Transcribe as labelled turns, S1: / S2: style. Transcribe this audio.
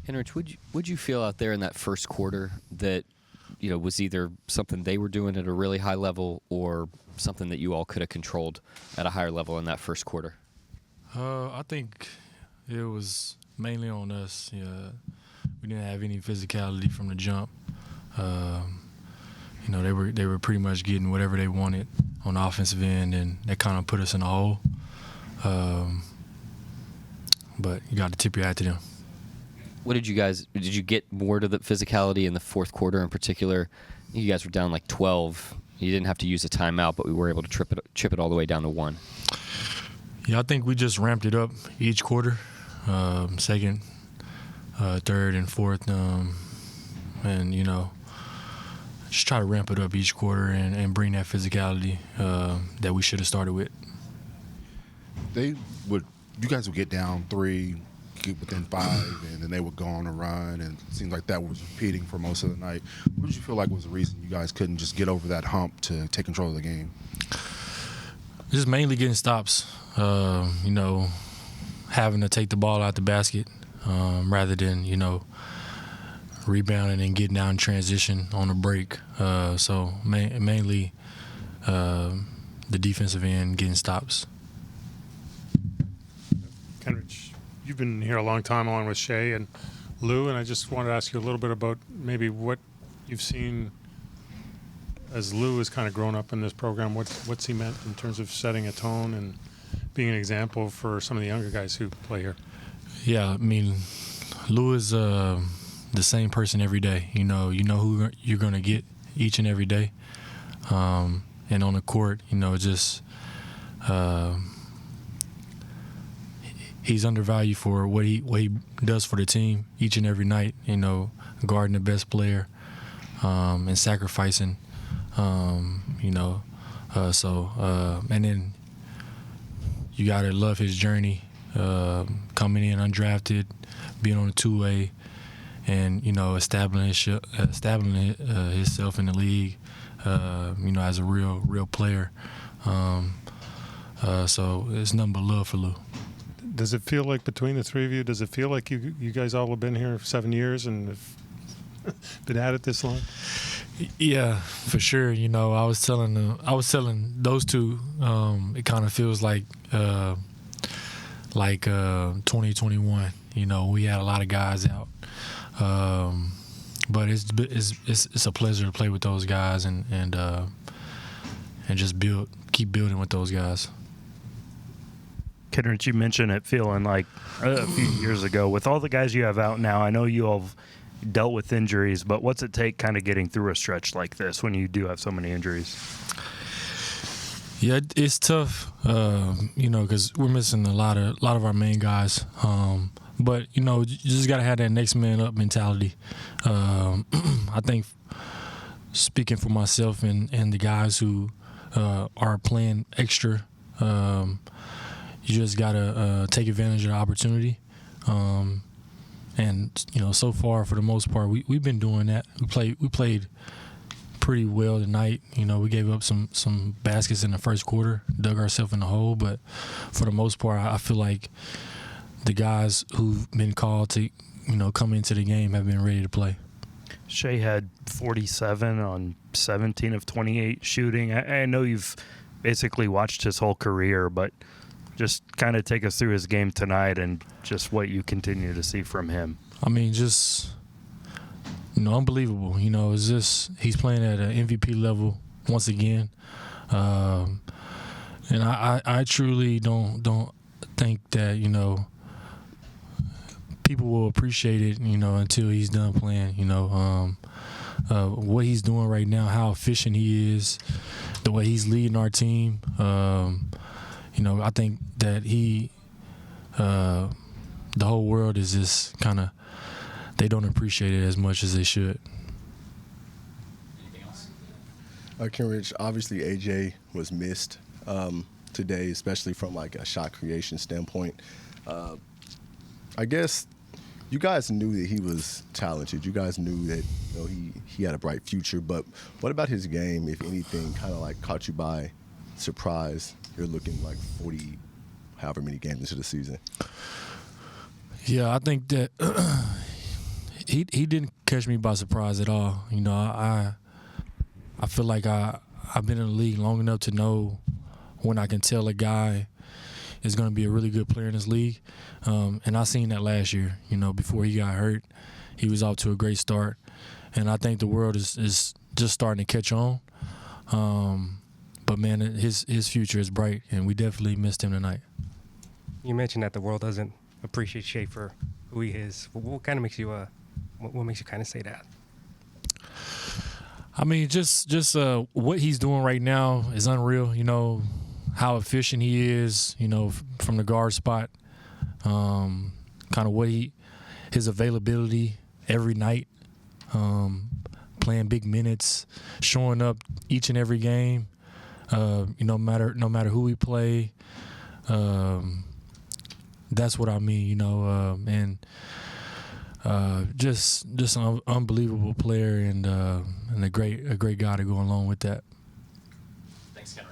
S1: Kenrich, would you feel out there in that first quarter that was either something they were doing at a really high level or something that you all could have controlled at a higher level in that first quarter?
S2: I think it was mainly on us. We didn't have any physicality from the jump. They were pretty much getting whatever they wanted on the offensive end, and that kind of put us in a hole. But you got to tip your hat to them.
S1: What did you get more to the physicality in the fourth quarter in particular? You guys were down like 12. You didn't have to use a timeout, but we were able to chip it all the way down to 1.
S2: Yeah, I think we just ramped it up each quarter, second, third, and fourth, and just try to ramp it up each quarter and bring that physicality that we should have started with.
S3: You guys would get down 3, get within 5, and then they would go on a run, and it seemed like that was repeating for most of the night. What did you feel like was the reason you guys couldn't just get over that hump to take control of the game?
S2: Just mainly getting stops, having to take the ball out the basket rather than, rebounding and getting down in transition on a break. So mainly the defensive end getting stops.
S4: Kenrich, you've been here a long time along with Shea and Lou, and I just wanted to ask you a little bit about maybe what you've seen as Lou has kind of grown up in this program. What's he meant in terms of setting a tone and being an example for some of the younger guys who play here? Yeah,
S2: I mean, Lou is the same person every day. You know who you're going to get each and every day. And on the court, just he's undervalued for what he does for the team each and every night, guarding the best player and sacrificing, and then you got to love his journey, coming in undrafted, being on a two-way, and, establishing himself in the league, as a real player. So it's nothing but love for Lou.
S4: Does it feel like, between the three of you, does it feel like you guys all have been here 7 years and have been at it this long?
S2: Yeah, for sure. I was telling those two, it kind of feels like 2021. We had a lot of guys out, but it's a pleasure to play with those guys and just keep building with those guys.
S5: Kenrich, you mentioned it feeling like a few years ago. With all the guys you have out now, I know you all have dealt with injuries, but what's it take kind of getting through a stretch like this when you do have so many injuries?
S2: Yeah, it's tough, because we're missing a lot of our main guys. But, you just got to have that next man up mentality. I think, speaking for myself and the guys who are playing extra, you just got to take advantage of the opportunity. And, so far, for the most part, we've been doing that. We played pretty well tonight. We gave up some baskets in the first quarter, dug ourselves in the hole. But for the most part, I feel like the guys who've been called to, come into the game have been ready to play.
S5: Shea had 47 on 17 of 28 shooting. I know you've basically watched his whole career, but just kind of take us through his game tonight and just what you continue to see from him.
S2: I mean, just, unbelievable. It's just he's playing at an MVP level once again. And I truly don't think that, people will appreciate it, until he's done playing, what he's doing right now, how efficient he is, the way he's leading our team. I think that the whole world is just kind of, they don't appreciate it as much as they should.
S1: Anything else?
S6: Kenrich, obviously AJ was missed today, especially from like a shot creation standpoint. I guess you guys knew that he was talented. You guys knew that he had a bright future. But what about his game, if anything, kind of like caught you by surprise? You're looking like 40, however many games into the season.
S2: Yeah, I think that he didn't catch me by surprise at all. You know, I feel like I've been in the league long enough to know when I can tell a guy is going to be a really good player in this league. And I seen that last year. You know, before he got hurt, he was off to a great start. And I think the world is just starting to catch on. But, man, his future is bright, and we definitely missed him tonight.
S7: You mentioned that the world doesn't appreciate Shea for who he is. What kind of makes you what makes you kind of say that?
S2: I mean, just what he's doing right now is unreal. You know, how efficient he is, you know, from the guard spot. Kind of his availability every night, playing big minutes, showing up each and every game. You know, no matter who we play. That's what I mean, you know, and just an unbelievable player and a great guy to go along with that.
S1: Thanks, Kenrich.